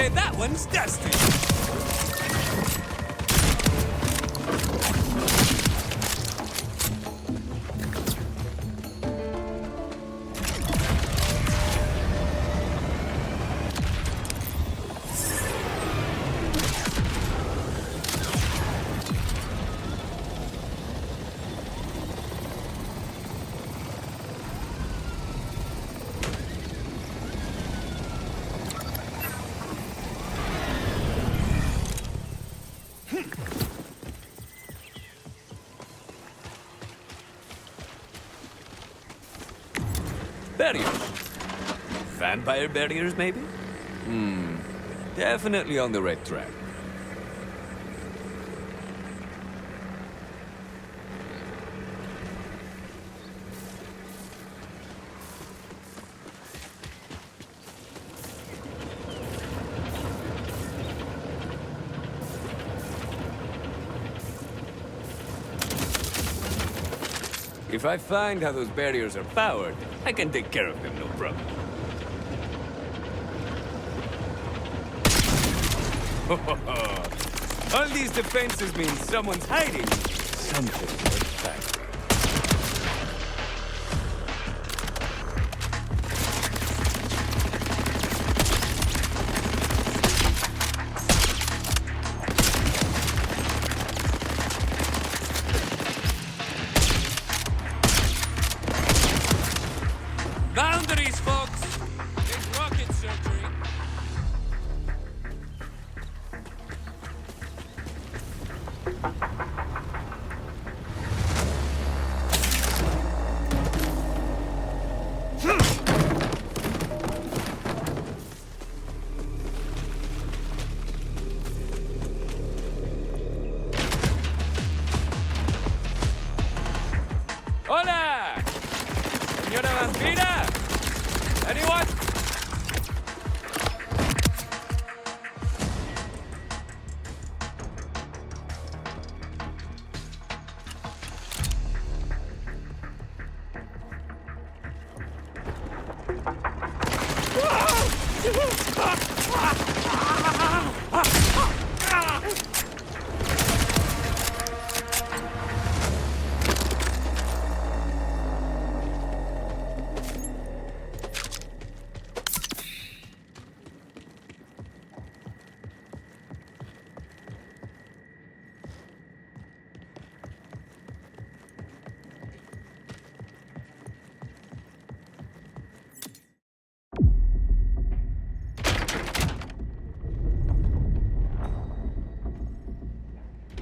say that one's dusty. Barriers. Vampire barriers, maybe? Definitely on the right track. If I find how those barriers are powered, I can take care of them, no problem. All these defenses mean someone's hiding something worth finding. Boundaries, folks! It's rocket surgery. Hola! Señora Vampira! Anyone?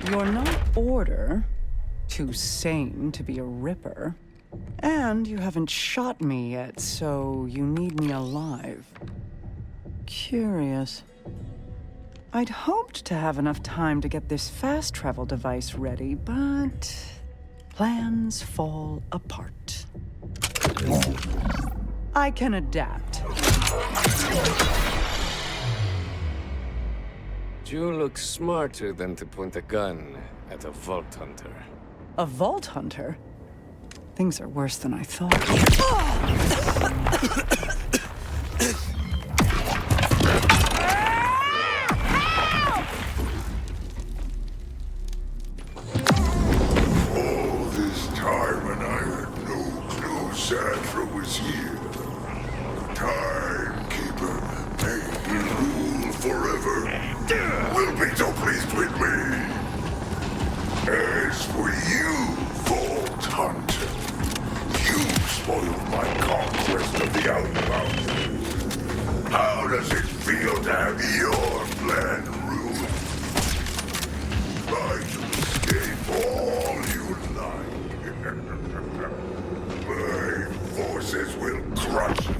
You're not Order, too sane to be a Ripper. And you haven't shot me yet, so you need me alive. Curious. I'd hoped to have enough time to get this fast travel device ready, but plans fall apart. I can adapt. You look smarter than to point a gun at a Vault Hunter. A Vault Hunter? Things are worse than I thought. All this time and I had no clue Sandra was here. Timekeeper, may he rule forever. Will be so pleased with me. As for you, Vault Hunter, you spoiled my conquest of the Outbound. How does it feel to have your plan ruined? Try to escape all you like. My forces will crush you.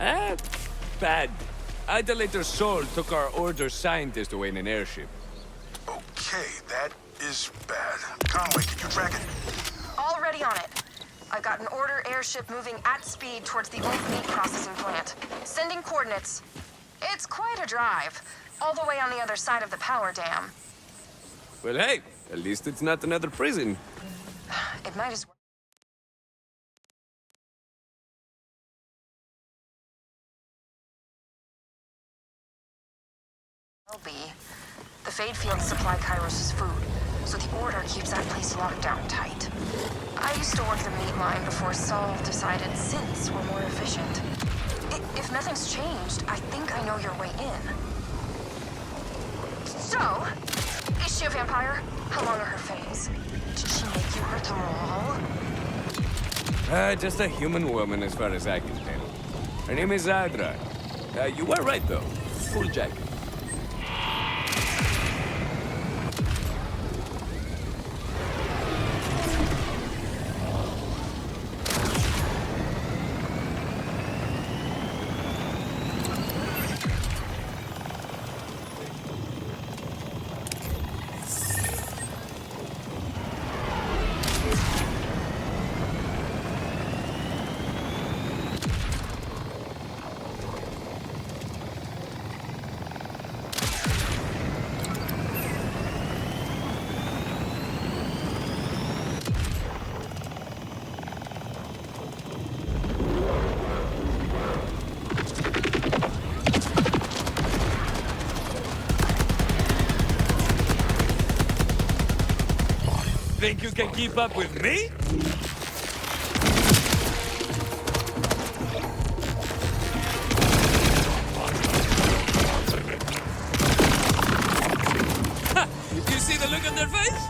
Ah, bad. Idolator Sol took our Order scientist away in an airship. Okay, that is bad. Conway, can you track it? Already on it. I've got an Order airship moving at speed towards the old meat processing plant. Sending coordinates. It's quite a drive. All the way on the other side of the power dam. Well, hey, at least it's not another prison. It might as well be. The Fade Fields supply Kairos' food, so the Order keeps that place locked down tight. I used to work the meat line before Saul decided synths were more efficient. If nothing's changed, I think I know your way in. So, is she a vampire? How long are her fangs? Did she make you her thrall? Just a human woman as far as I can tell. Her name is Adra. You were right, though. Full jacket. Think you can keep up with me? Ha! You see the look on their face?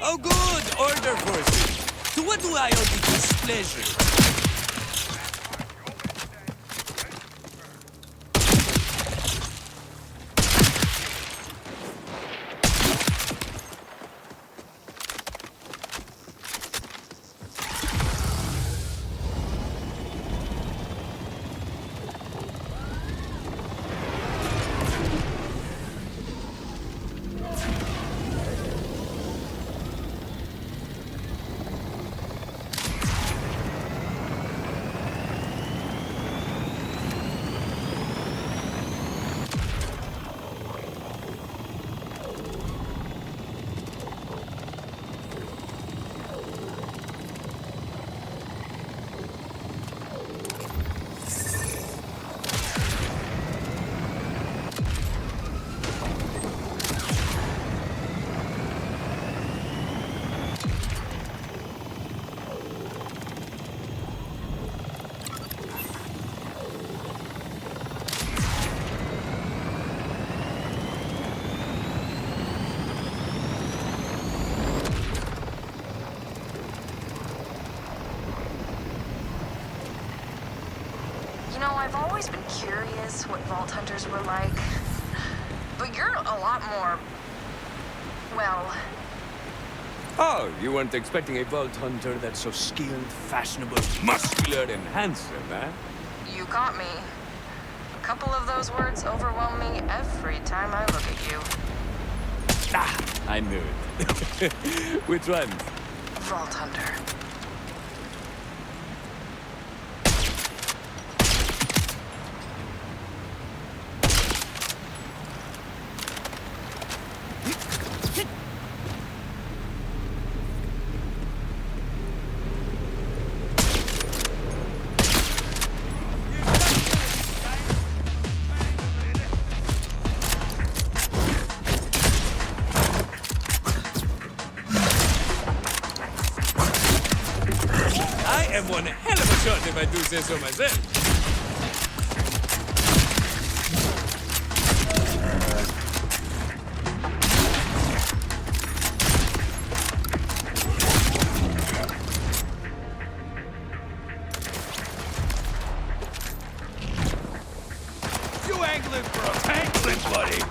Oh, good! Order forces! To what do I owe this displeasure? You know, I've always been curious what Vault Hunters were like. But you're a lot more... well... Oh, you weren't expecting a Vault Hunter that's so skilled, fashionable, muscular, and handsome, eh? You got me. A couple of those words overwhelm me every time I look at you. Ah, I knew it. Which one? Vault Hunter. I am one hell of a shot if I do say so myself. You angling for a pangolin, buddy?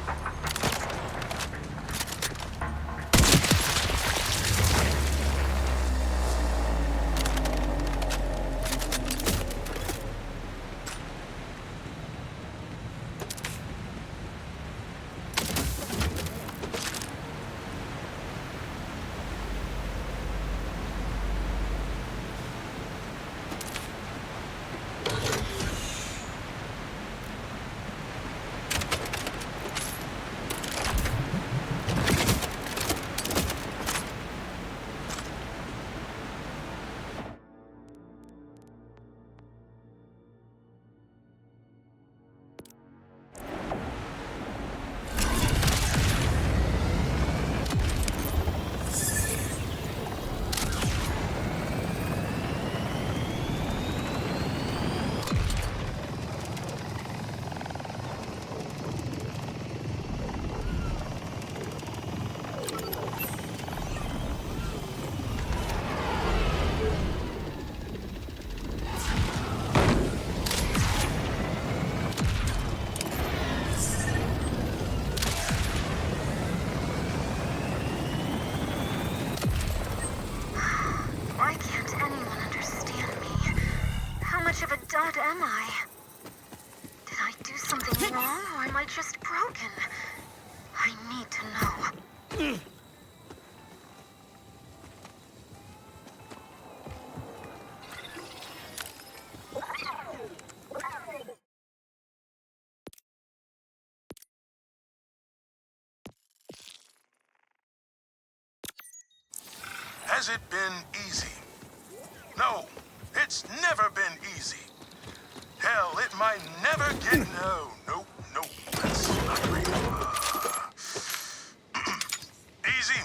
Why can't anyone understand me? How much of a dud am I? Did I do something wrong, or am I just broken? I need to know. Has it been easy? No, it's never been easy. Hell, it might never get... No, that's not real. Easy.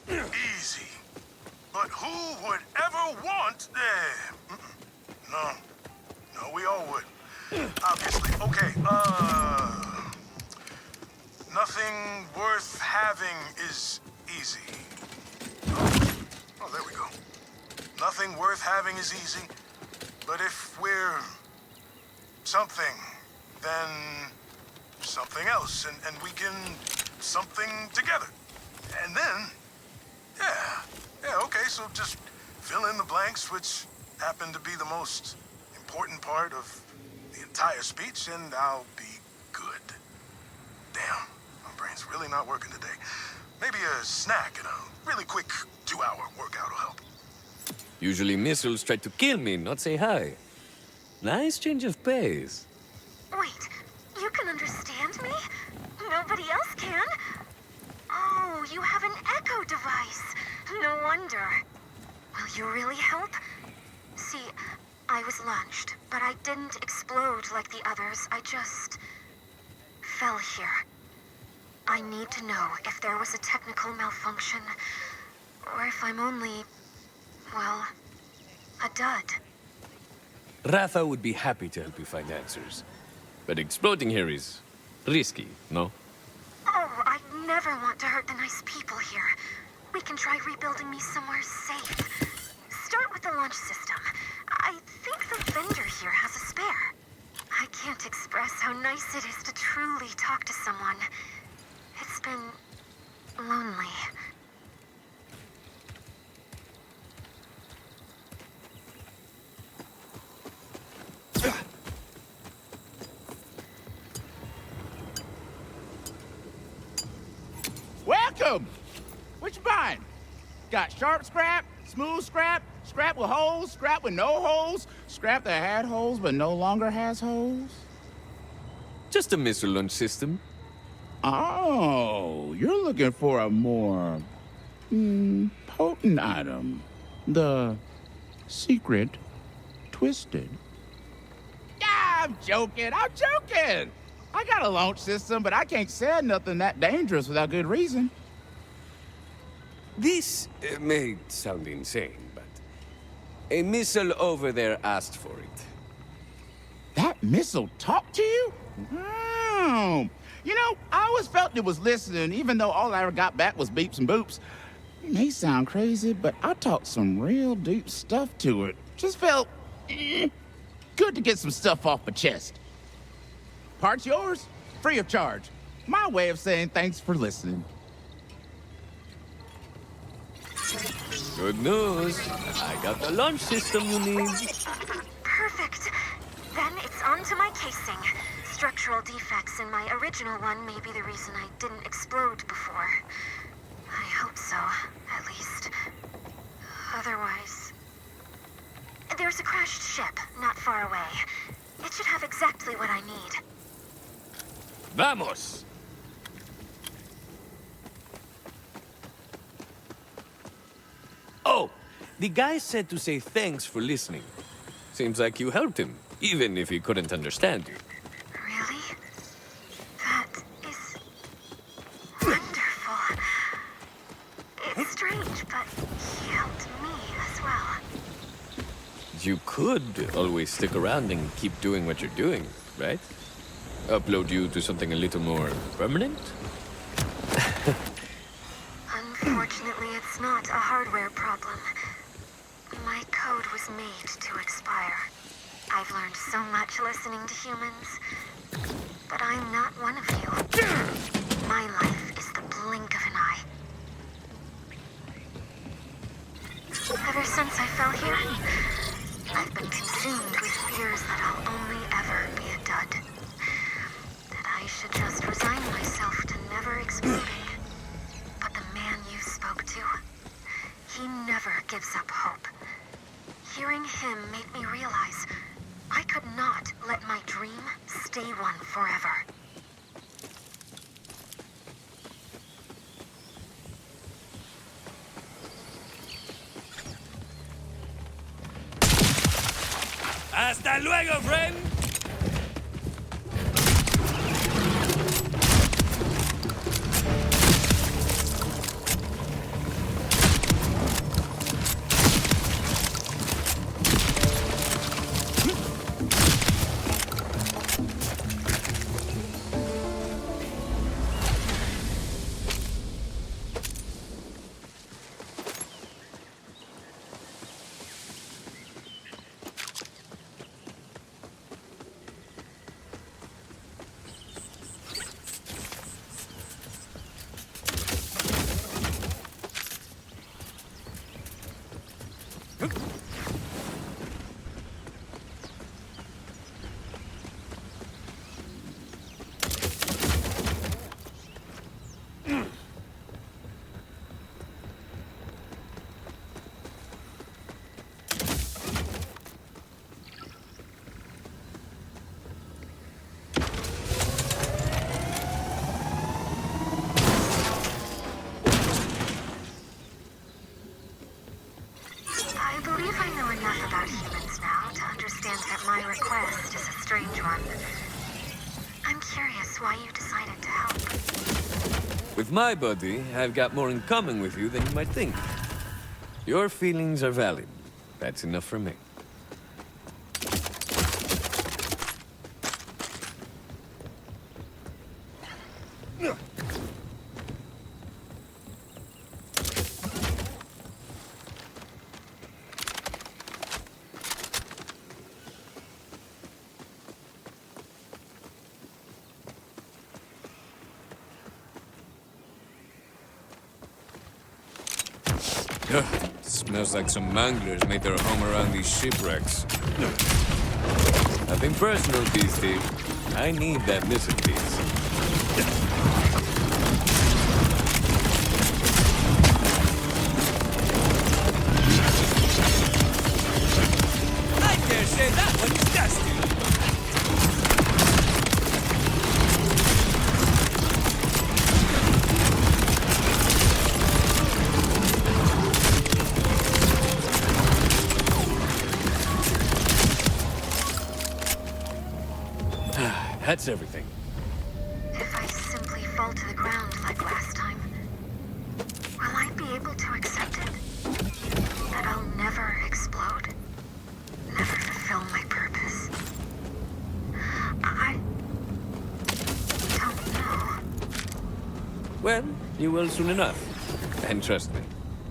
Easy. But who would ever want... No, we all would. Obviously. Okay, nothing worth having is easy. Oh, there we go. Nothing worth having is easy, but if we're something, then something else, and we can something together. And then, yeah, okay, so just fill in the blanks, which happen to be the most important part of the entire speech, and I'll be good. Damn, my brain's really not working today. Maybe a snack and a really quick 2-hour workout will help. Usually missiles try to kill me, not say hi. Nice change of pace. Wait, you can understand me? Nobody else can? Oh, you have an echo device. No wonder. Will you really help? See, I was launched, but I didn't explode like the others. I just fell here. I need to know if there was a technical malfunction, or if I'm only, well, a dud. Rafa would be happy to help you find answers. But exploding here is risky, no? Oh, I never want to hurt the nice people here. We can try rebuilding me somewhere safe. Start with the launch system. I think the vendor here has a spare. I can't express how nice it is to truly talk to someone. It's been lonely. Welcome! What you buying? Got sharp scrap, smooth scrap, scrap with holes, scrap with no holes, scrap that had holes but no longer has holes? Just a missile launch system. Oh, you're looking for a more potent item. The secret twisted. Yeah, I'm joking. I got a launch system, but I can't sell nothing that dangerous without good reason. This may sound insane, but a missile over there asked for it. That missile talked to you? Oh. You know, I always felt it was listening, even though all I ever got back was beeps and boops. It may sound crazy, but I talked some real deep stuff to it. Just felt good to get some stuff off my chest. Part's yours, free of charge. My way of saying thanks for listening. Good news. I got the launch system you need. Perfect. Then it's on to my casing. Structural defects in my original one may be the reason I didn't explode before. I hope so, at least. Otherwise... There's a crashed ship not far away. It should have exactly what I need. Vamos! Oh, the guy said to say thanks for listening. Seems like you helped him, even if he couldn't understand you. Really? That is wonderful. It's strange, but he helped me as well. You could always stick around and keep doing what you're doing, right? Upload you to something a little more permanent? Unfortunately, it's not a hardware problem. My code was made to expire. I've learned so much listening to humans, but I'm not one of you. My life is the blink of an eye. Ever since I fell here, I've been consumed with fears that I'll only ever be a dud. That I should just resign myself to never exploding. But the man you spoke to, he never gives up hope. Hearing him made me realize I could not let my dream stay one forever. Hasta luego, friend! My request is a strange one. I'm curious why you decided to help. With my buddy, I've got more in common with you than you might think. Your feelings are valid. That's enough for me. Smells like some manglers made their home around these shipwrecks. Nothing personal, Beastie. I need that missile piece. That's everything. If I simply fall to the ground like last time, will I be able to accept it? That I'll never explode? Never fulfill my purpose? I don't know. Well, you will soon enough. And trust me,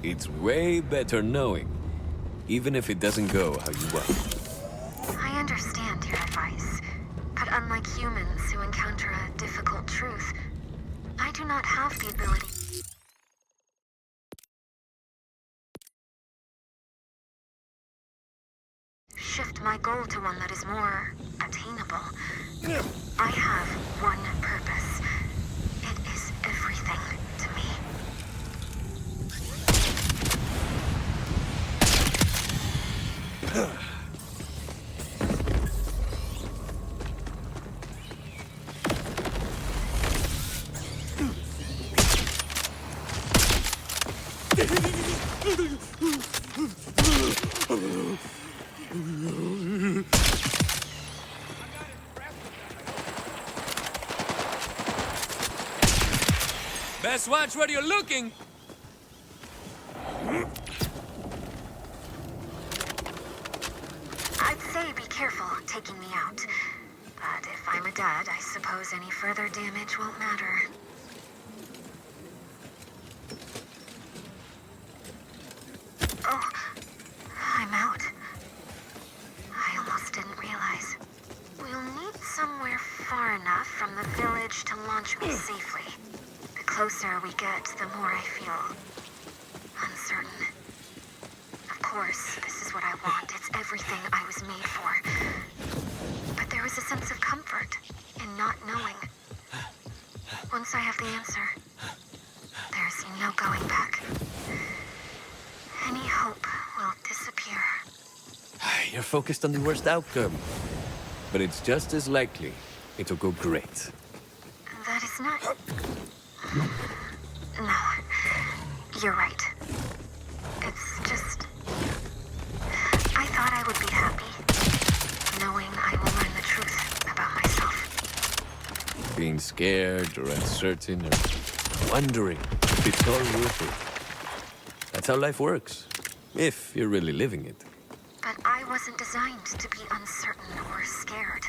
it's way better knowing, even if it doesn't go how you want. I understand your advice, but unlike humans who encounter a difficult truth, I do not have the ability. Shift my goal to one that is more attainable. I have one purpose. It is everything to me. Best watch where you're looking! I'd say be careful taking me out. But if I'm a dud, I suppose any further damage won't matter. Oh, I'm out. I almost didn't realize. We'll need somewhere far enough from the village to launch me safely. The closer we get, the more I feel uncertain. Of course, this is what I want. It's everything I was made for. But there is a sense of comfort in not knowing. Once I have the answer, there's no going back. Any hope will disappear. You're focused on the worst outcome. But it's just as likely it'll go great. That is not... No. You're right. It's just... I thought I would be happy, knowing I will learn the truth about myself. Being scared or uncertain or wondering if it's all worth it. That's how life works. If you're really living it. But I wasn't designed to be uncertain or scared.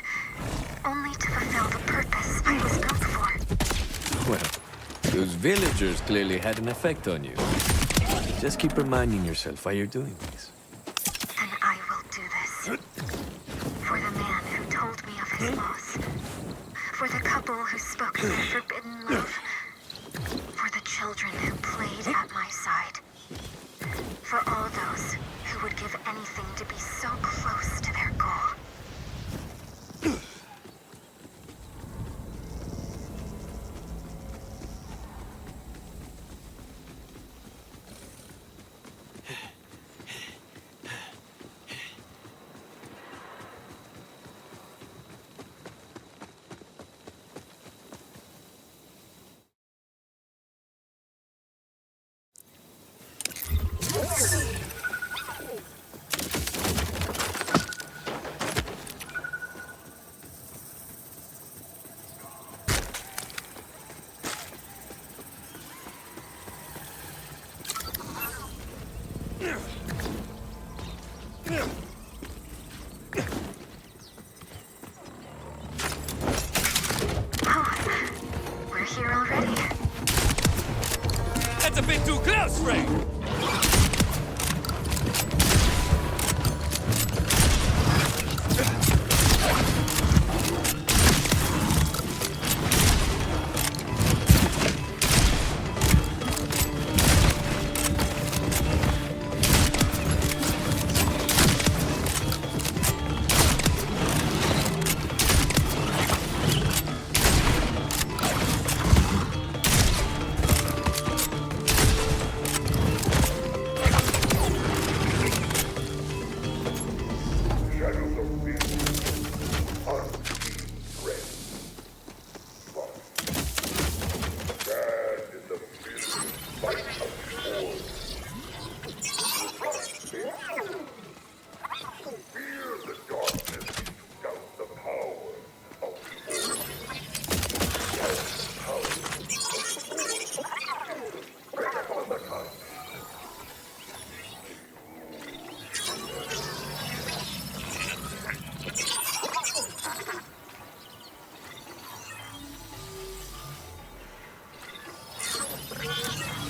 Only to fulfill the purpose I was built for. Well, those villagers clearly had an effect on you. Just keep reminding yourself why you're doing this. Then I will do this. For the man who told me of his loss. For the couple who spoke of their forbidden love. For the children who played at my side. For all those who would give anything to be so close to their goal.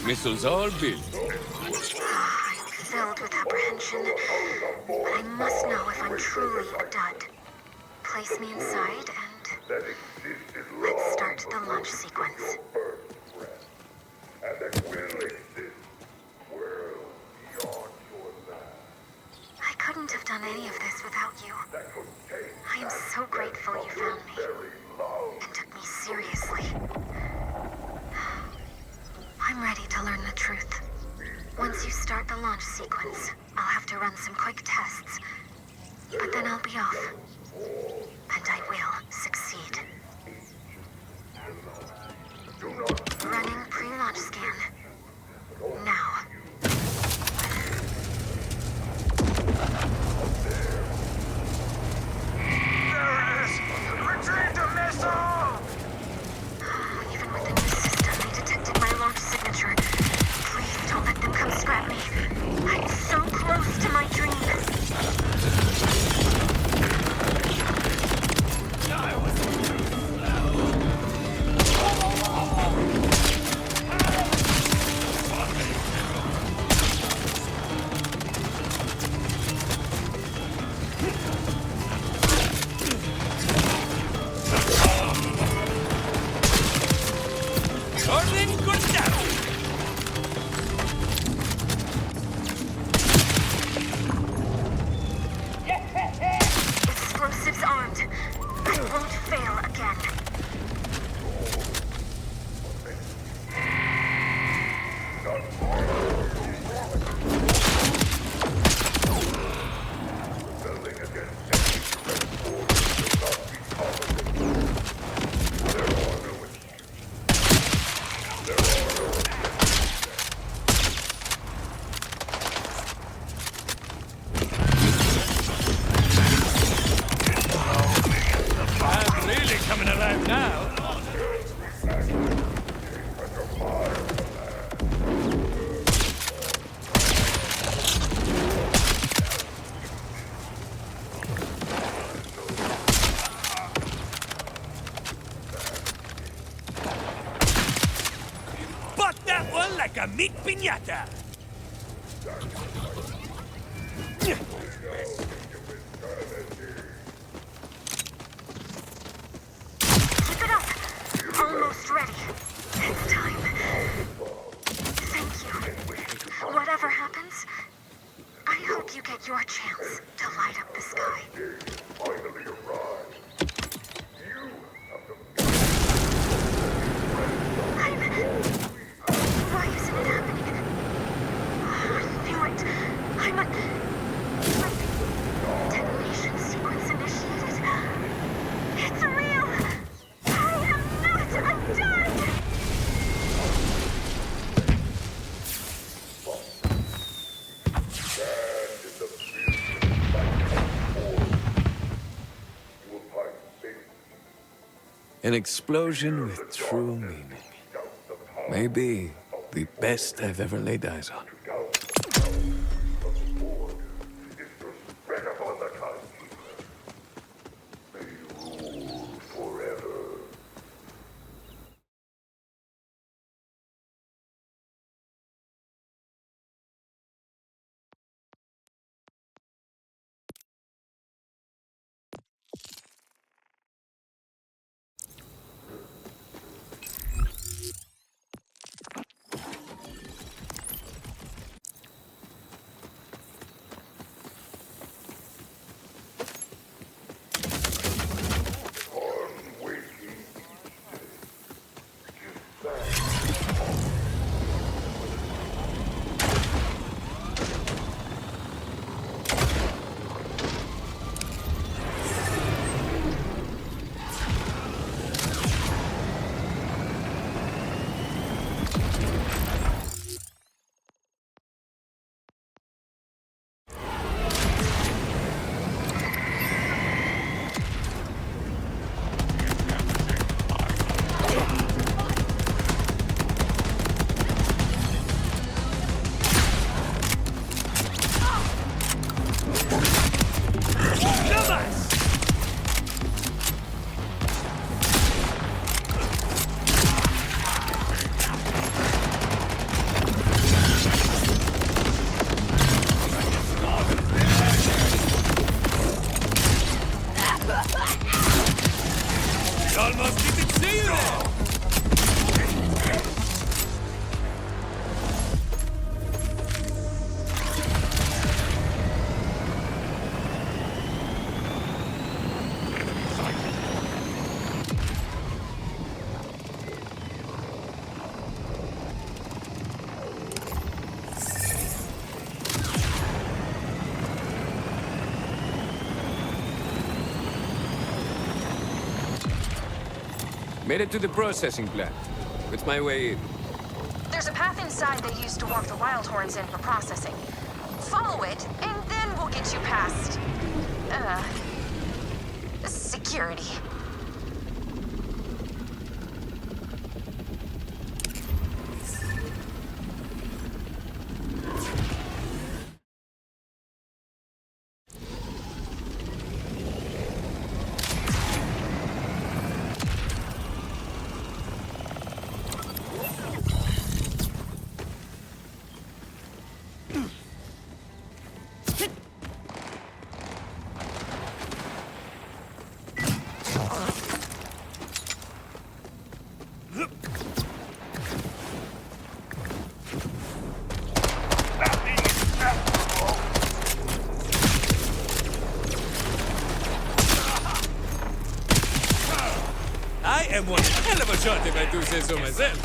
Missiles all built. I'm filled with apprehension, but I must know if I'm truly a dud. Place me inside and let's start the launch sequence. And that will exist world beyond your land. I couldn't have done any of this without you. I am so grateful you found me and took me seriously. I'm ready to learn the truth. Once you start the launch sequence, I'll have to run some quick tests. But then I'll be off. And I will succeed. Running pre-launch scan. Now. There it is! Retrieve the missile! Even within the system, they detected my launch signature. Please don't let them come scrap me. I'm so close to my dream. Explosives armed. I won't fail again. I'm really coming alive now. Bought that one like a meat piñata. Keep it up. Almost ready. It's time. Thank you. Whatever happens, I hope you get your chance to light up the sky. Finally arrived. You have the Why isn't it happening? I knew it. I'm a... Detonation sequence initiated. It's real. I am not a dud. An explosion with true meaning. Maybe the best I've ever laid eyes on. spread upon the timekeeper. May you rule forever. Made it to the processing plant. It's my way in. There's a path inside they used to walk the wild horns in for processing. Follow it, and then we'll get you past... security. I am one hell of a shot if I do say so myself.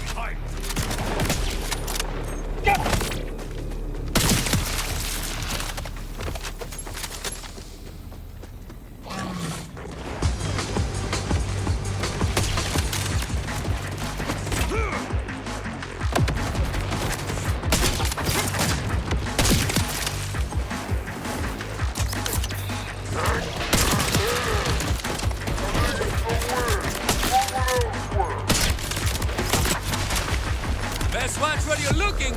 Best watch where you're looking.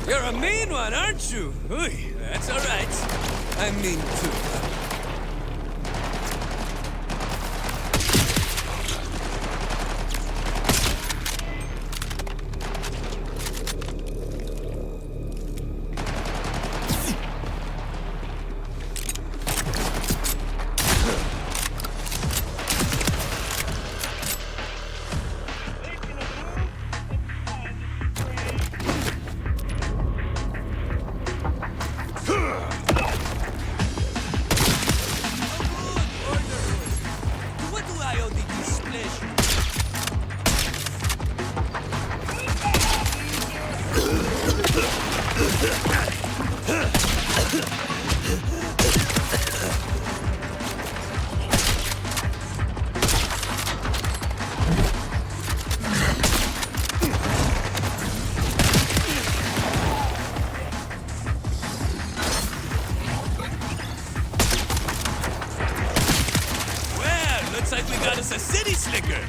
You're a mean one, aren't you? Ooh, that's all right. I'm mean too. What do I owe the displeasure? Well, looks like we got us a city slicker.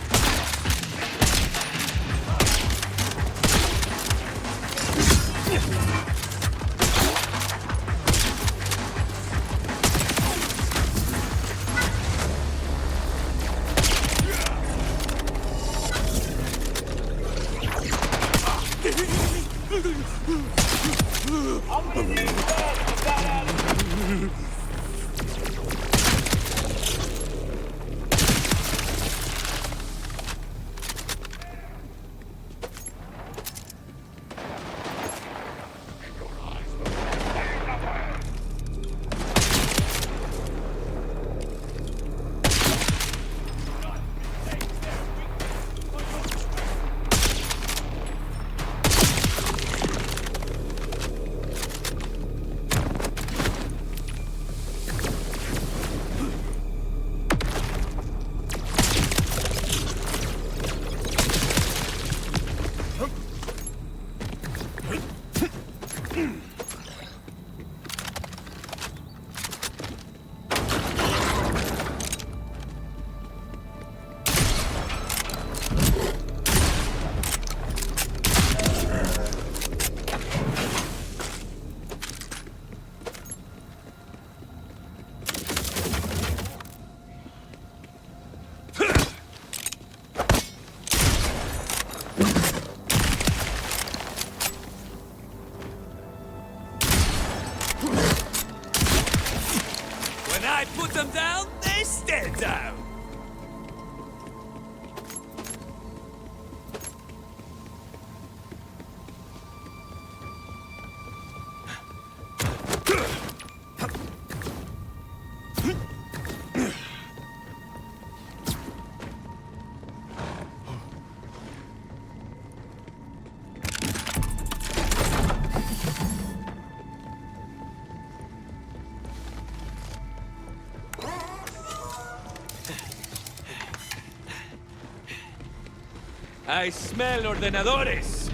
I smell ordenadores.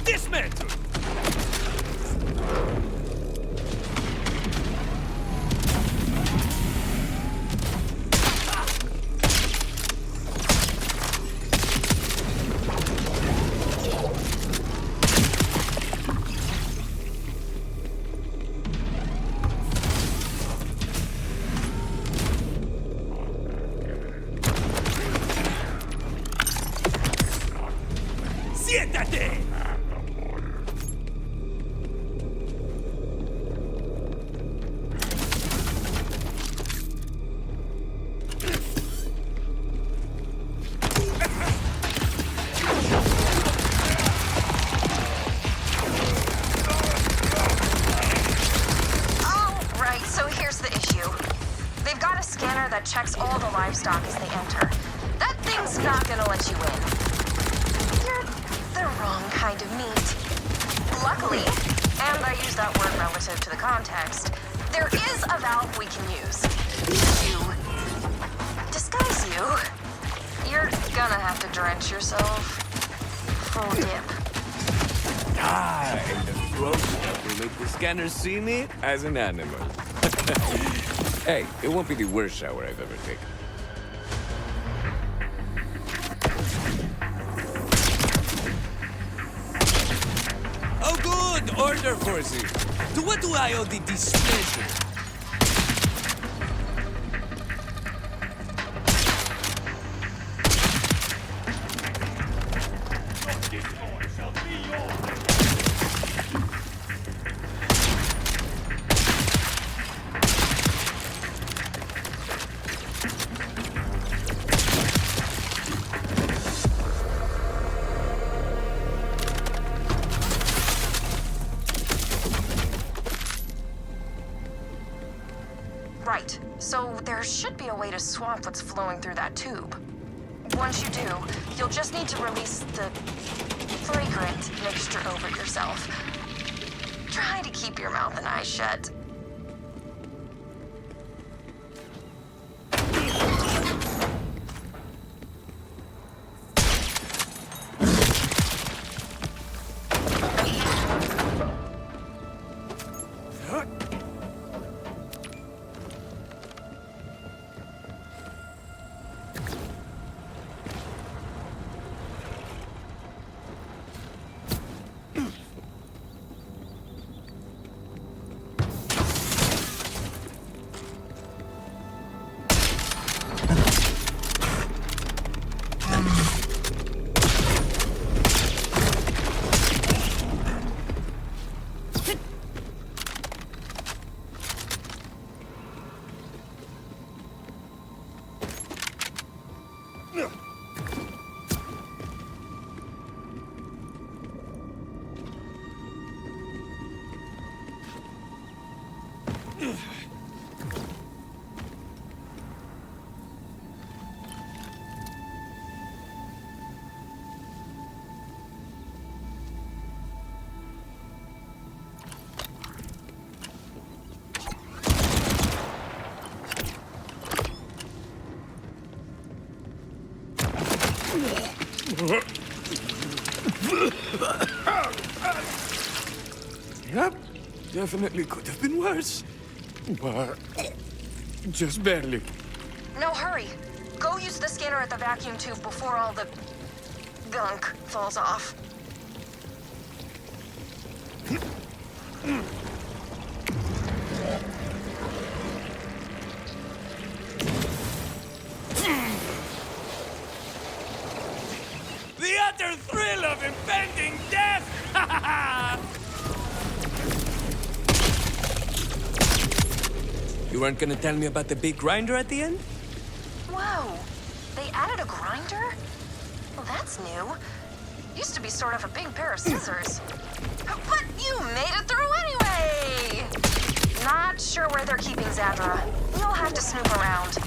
Dismantle! ¡Siéntate! Right, so here's the issue. They've got a scanner that checks all the livestock as they enter. That thing's not gonna let you in. You're the wrong kind of meat. Luckily, and I use that word relative to the context, there is a valve we can use. To disguise you. You're gonna have to drench yourself. Full dip. And the throat that will make the scanner see me as an animal. Hey, it won't be the worst shower I've ever taken. Oh, good! Order forces! To what do I owe the displeasure? Right, so there should be a way to swap what's flowing through that tube. Once you do, you'll just need to release the fragrant mixture over yourself. Try to keep your mouth and eyes shut. Yep, definitely could have been worse. But just barely. No, hurry. Go use the scanner at the vacuum tube before all the gunk falls off. The utter thrill of impending death! You weren't gonna tell me about the big grinder at the end? Whoa, they added a grinder? Well, that's new. Used to be sort of a big pair of scissors. But you made it through anyway! sure where they're keeping Zadra. You'll have to snoop around.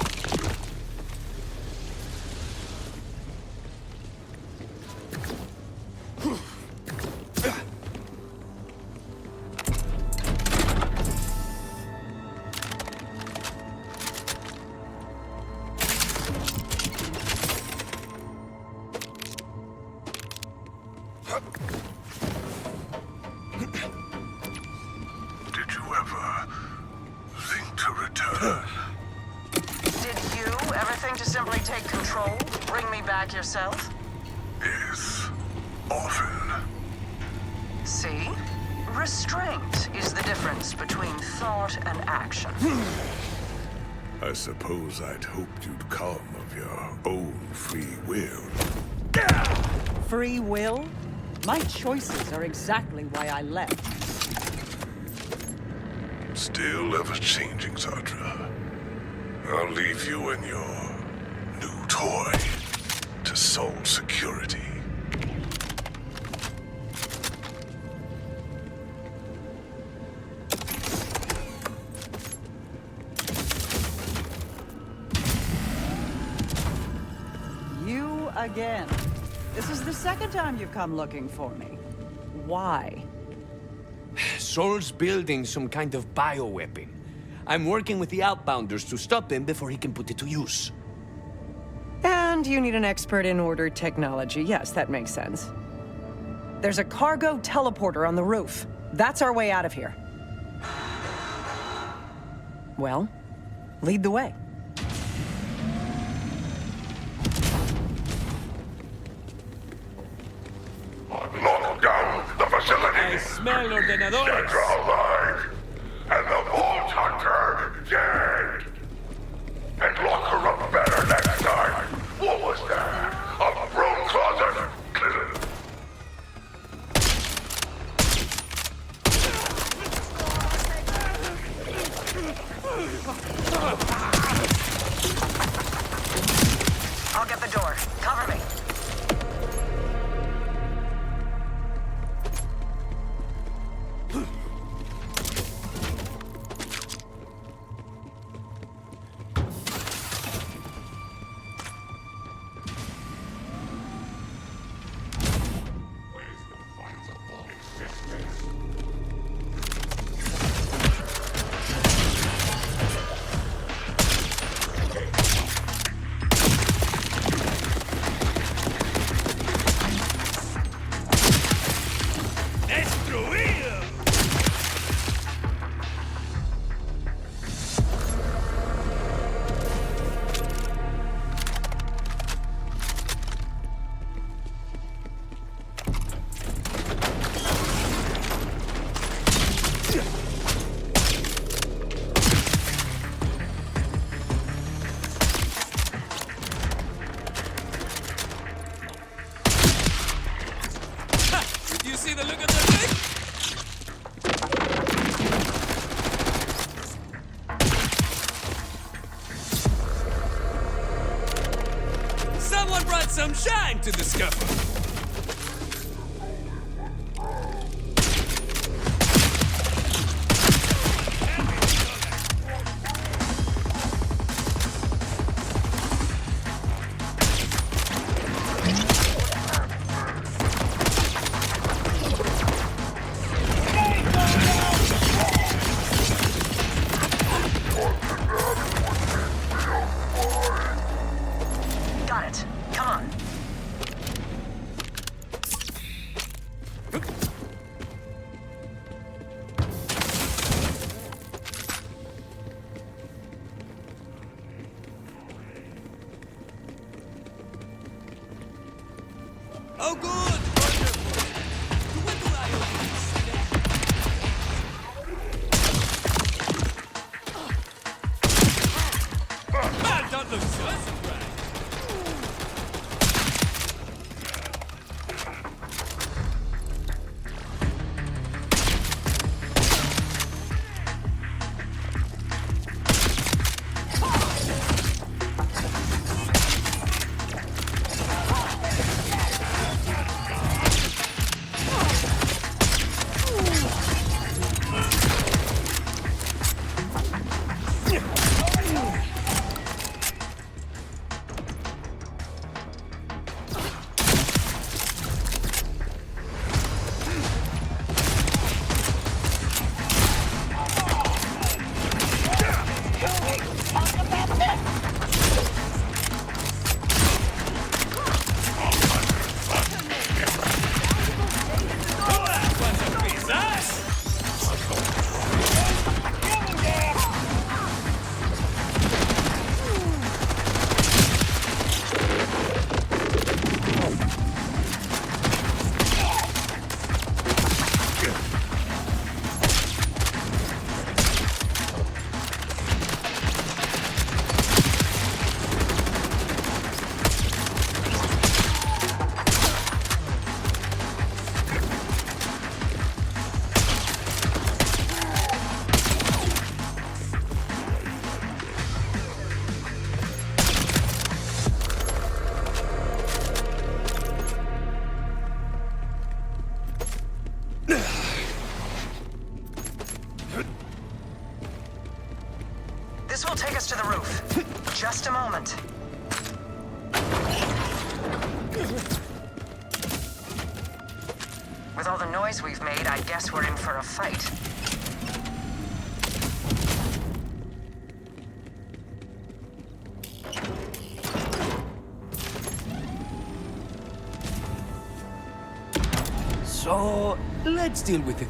Did you ever think to return? Did you ever think to simply take control? Bring me back yourself? Yes, often. See? Restraint is the difference between thought and action. I suppose I'd hoped you'd come of your own free will. Free will? My choices are exactly why I left. Still ever-changing, Zadra. I'll leave you and your new toy to Soul Security. You again. This is the second time you've come looking for me. Why? Sol's building some kind of bioweapon. I'm working with the Outbounders to stop him before he can put it to use. And you need an expert in order technology. Yes, that makes sense. There's a cargo teleporter on the roof. That's our way out of here. Well, lead the way. Lock down the facility. I smell ordenadores. Zadra alive. And the Vault Hunter dead. And lock her up better next time. What was that? A broom closet? I'll get the door. Cover me. You see the look on their face? Someone brought some shine to the scuffle. Got it. Come on. Oh, good! Wonderful! When do I open this? Man, don't look so surprised! This will take us to the roof. Just a moment. With all the noise we've made, I guess we're in for a fight. So, let's deal with it.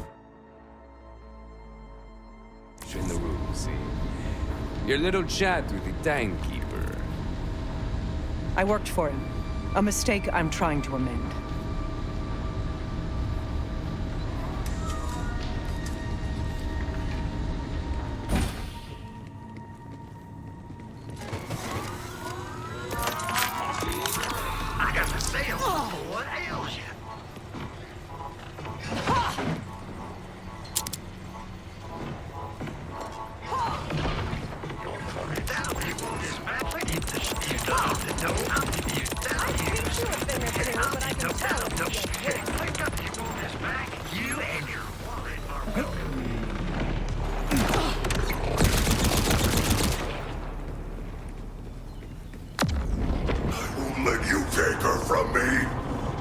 In the room, see? Your little chat with the timekeeper. I worked for him. A mistake I'm trying to amend. I got the sale. What ails you? Let you take her from me.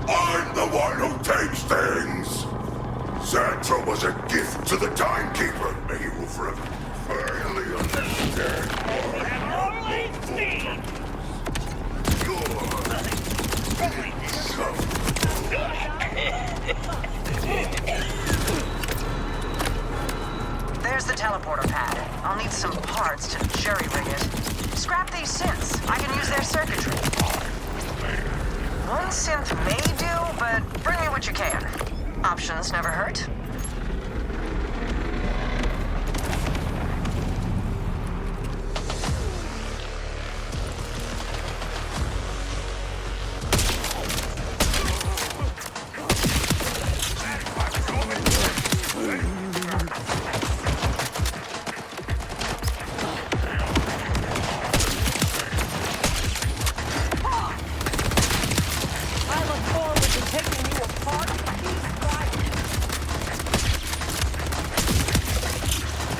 I'm the one who takes things. Santa was a gift to the timekeeper. May you will forever finally understand There's the teleporter pad. I'll need some parts to jerry-rig it. Scrap these synths. I can use their circuitry. One synth may do, but bring me what you can. Options never hurt.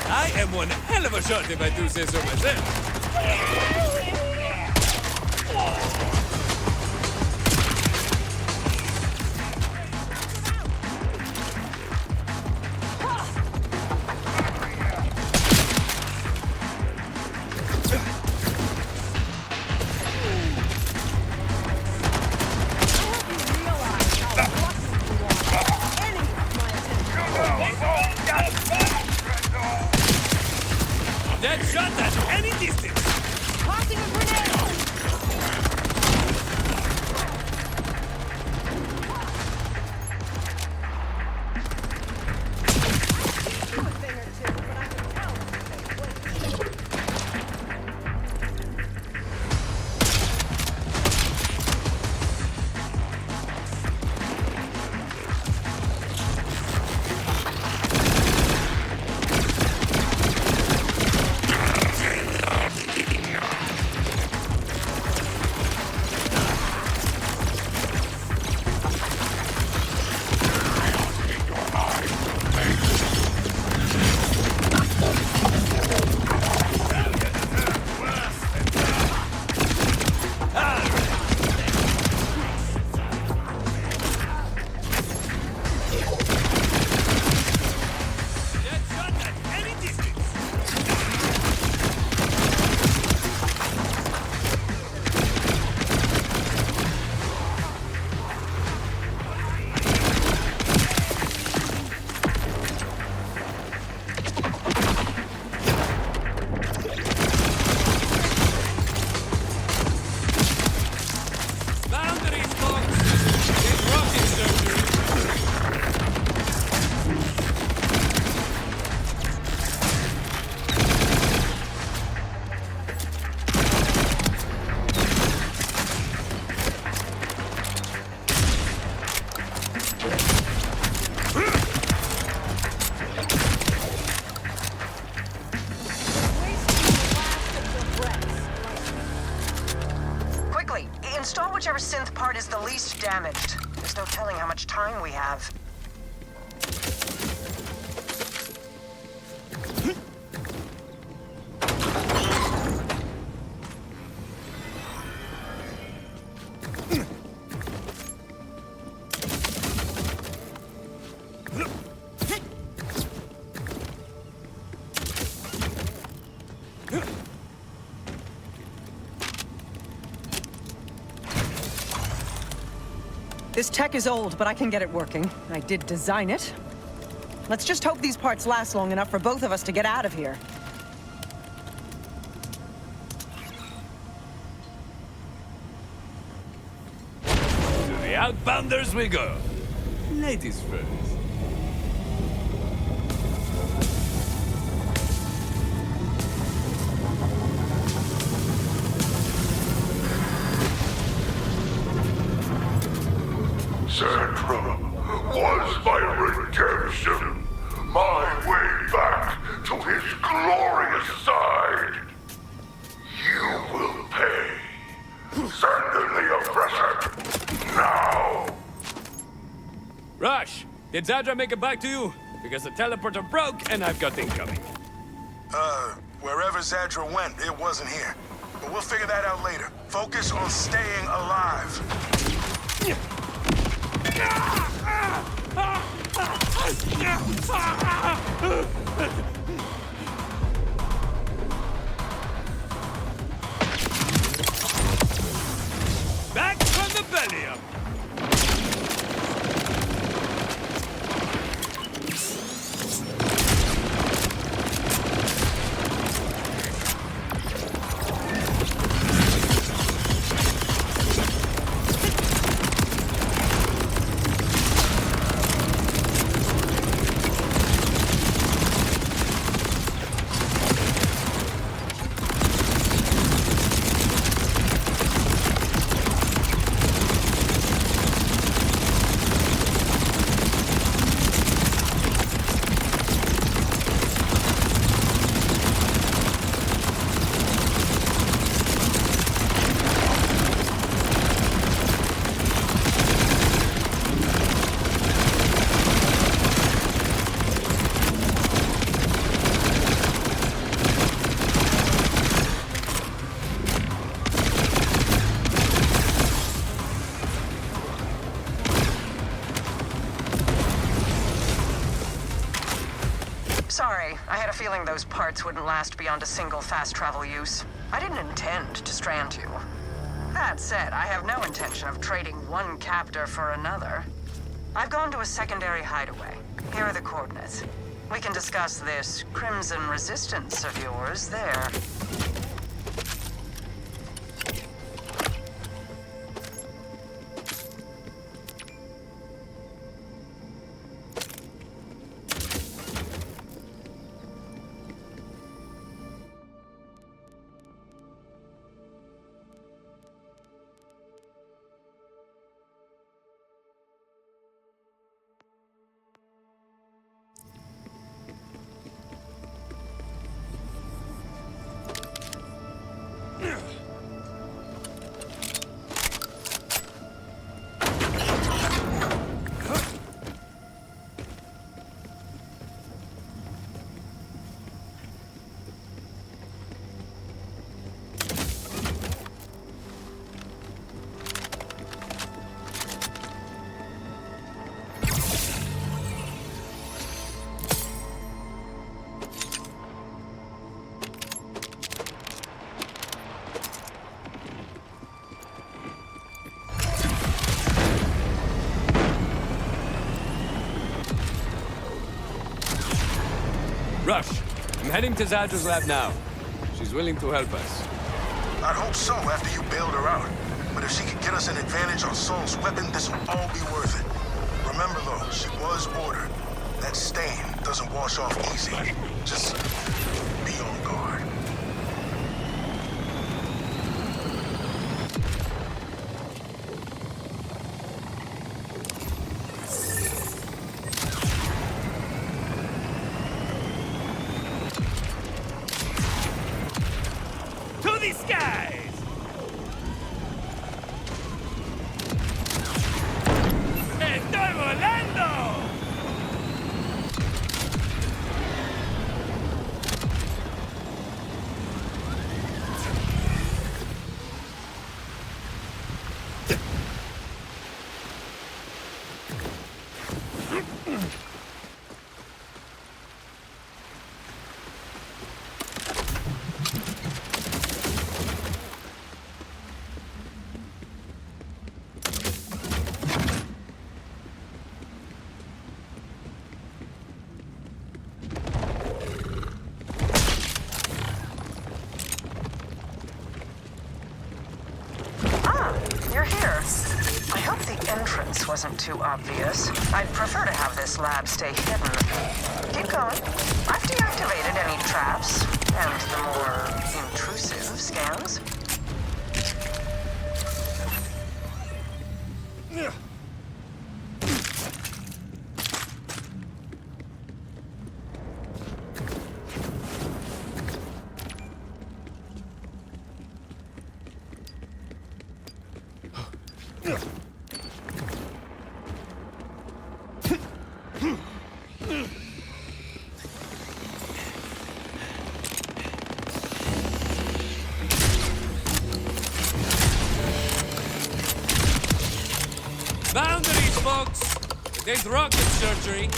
I am one hell of a shot if I do say so myself. That shot at any distance! Tossing a grenade! Install whichever synth part is the least damaged. There's no telling how much time we have. This tech is old, but I can get it working. I did design it. Let's just hope these parts last long enough for both of us to get out of here. To the Outbounders we go. Ladies first. Sandra was my redemption, my way back to his glorious side. You will pay. Send in the oppressor, now! Rush, did Zadra make it back to you? Because the teleporter broke and I've got incoming. Wherever Zadra went, it wasn't here. But we'll figure that out later. Focus on staying alive. Back from the belly up. Sorry, I had a feeling those parts wouldn't last beyond a single fast travel use. I didn't intend to strand you. That said, I have no intention of trading one captor for another. I've gone to a secondary hideaway. Here are the coordinates. We can discuss this Crimson Resistance of yours there. Rush, I'm heading to Zadra's lab now. She's willing to help us. I'd hope so after you bailed her out. But if she could get us an advantage on Saul's weapon, this will all be worth it. Remember though, she was ordered. That stain doesn't wash off easy. Just be on guard. To the skies! ¡Estoy volando! too obvious. I'd prefer to have this lab stay hidden. Keep going. I've deactivated any traps and the more intrusive scans. Boundaries, folks! It ain't rocket surgery.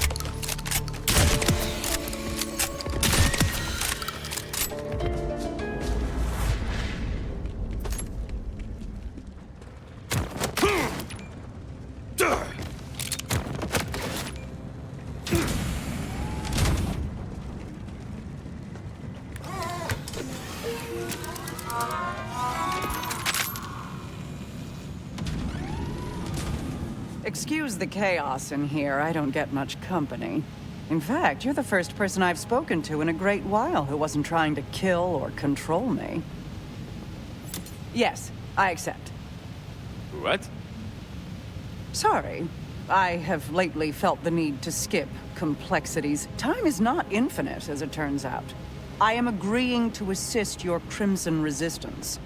Excuse the chaos in here. I don't get much company. In fact, you're the first person I've spoken to in a great while who wasn't trying to kill or control me. Yes, I accept. What? Sorry. I have lately felt the need to skip complexities. Time is not infinite, as it turns out. I am agreeing to assist your Crimson Resistance.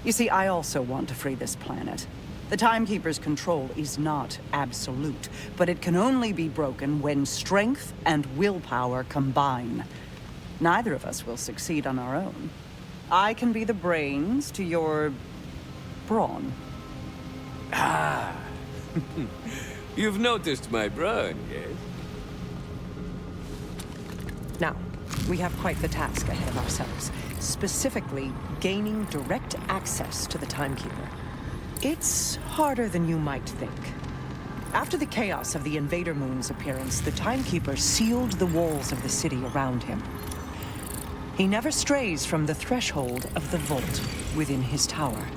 You see, I also want to free this planet. The Timekeeper's control is not absolute, but it can only be broken when strength and willpower combine. Neither of us will succeed on our own. I can be the brains to your brawn. Ah. You've noticed my brawn, yes? Now, we have quite the task ahead of ourselves. Specifically, gaining direct access to the Timekeeper. It's harder than you might think. After the chaos of the Invader Moon's appearance, the Timekeeper sealed the walls of the city around him. He never strays from the threshold of the vault within his tower.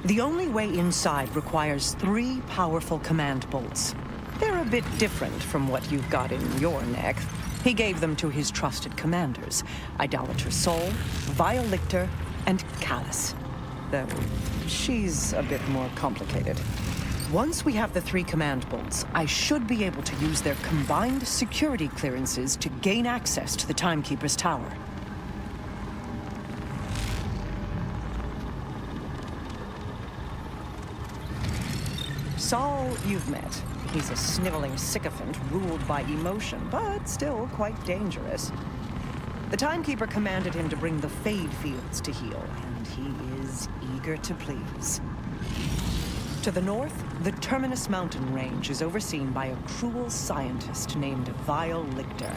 The only way inside requires 3 powerful command bolts. They're a bit different from what you've got in your neck. He gave them to his trusted commanders, Idolater Sol, Vile Lictor, and Callus. Though she's a bit more complicated. Once we have the 3 command bolts, I should be able to use their combined security clearances to gain access to the Timekeeper's tower. Sol, you've met. He's a sniveling sycophant ruled by emotion, but still quite dangerous. The Timekeeper commanded him to bring the Fade Fields to heal, and he is eager to please. To the north, the Terminus mountain range is overseen by a cruel scientist named Vile Lictor.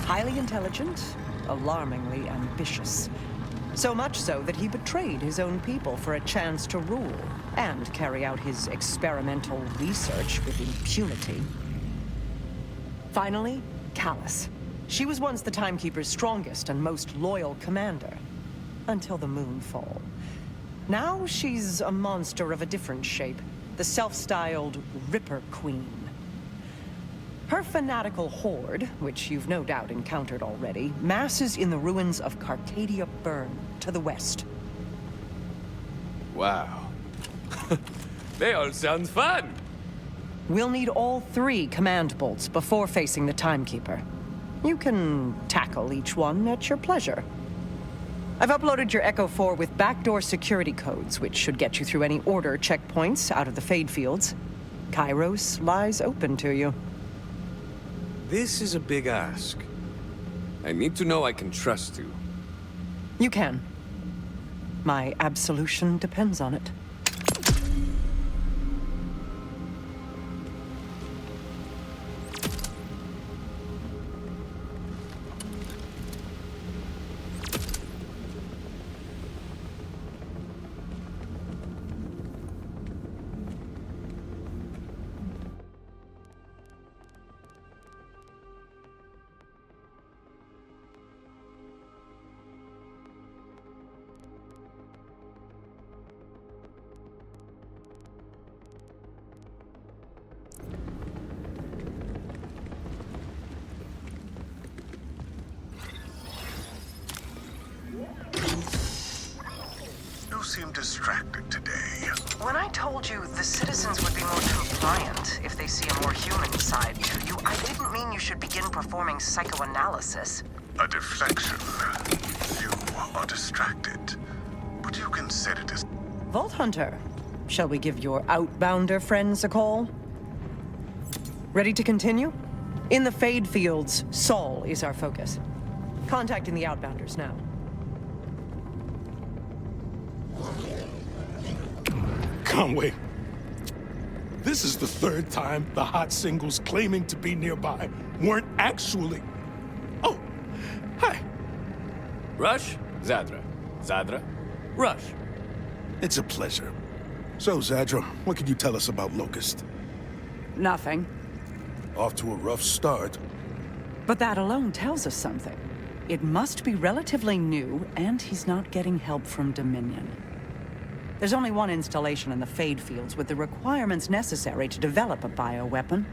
Highly intelligent, alarmingly ambitious. So much so that he betrayed his own people for a chance to rule and carry out his experimental research with impunity. Finally, Callus. She was once the Timekeeper's strongest and most loyal commander, until the Moonfall. Now she's a monster of a different shape, the self-styled Ripper Queen. Her fanatical horde, which you've no doubt encountered already, masses in the ruins of Carcadia Burn to the west. Wow. They all sound fun! We'll need all 3 command bolts before facing the Timekeeper. You can tackle each one at your pleasure. I've uploaded your Echo 4 with backdoor security codes, which should get you through any order checkpoints out of the Fade Fields. Kairos lies open to you. This is a big ask. I need to know I can trust you. You can. My absolution depends on it. seem distracted today. When I told you the citizens would be more compliant if they see a more human side to you, I didn't mean you should begin performing psychoanalysis. A deflection. You are distracted. But you can set it as... Vault Hunter, shall we give your outbounder friends a call? Ready to continue? In the Fade Fields, Saul is our focus. Contacting the outbounders now. Conway, this is the third time the hot singles claiming to be nearby weren't actually... Oh, hi. Rush? Zadra. Zadra? Rush. It's a pleasure. So, Zadra, what can you tell us about Locust? Nothing. Off to a rough start. But that alone tells us something. It must be relatively new, and he's not getting help from Dominion. There's only one installation in the Fade Fields with the requirements necessary to develop a bioweapon.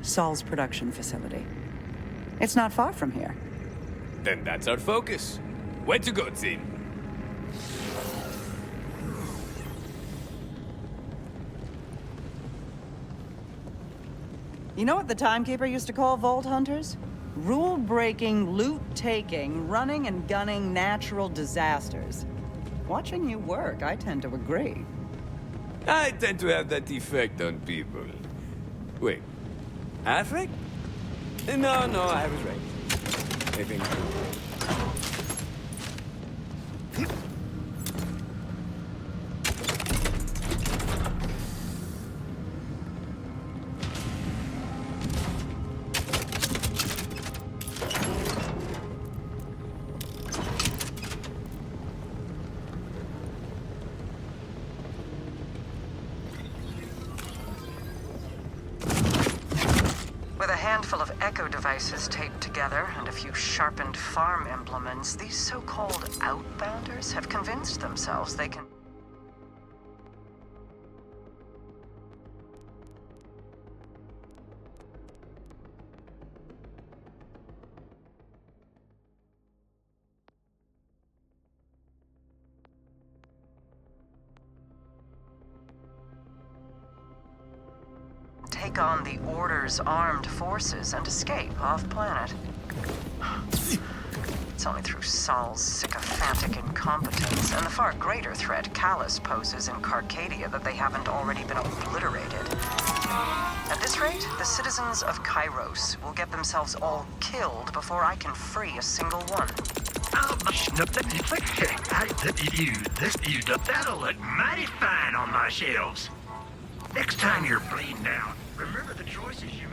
Saul's production facility. It's not far from here. Then that's our focus. Way to go, team. You know what the Timekeeper used to call Vault Hunters? Rule-breaking, loot-taking, running and gunning natural disasters. Watching you work, I tend to agree. I tend to have that effect on people. Wait, affect? No, I was right. I think... With a handful of echo devices taped together and a few sharpened farm implements, these so-called outbounders have convinced themselves they can... take on the Order's armed forces and escape off-planet. It's only through Saul's sycophantic incompetence and the far greater threat Callus poses in Carcadia that they haven't already been obliterated. At this rate, the citizens of Kairos will get themselves all killed before I can free a single one. That'll look mighty fine on my shelves. Next time you're bleeding out, remember the choices you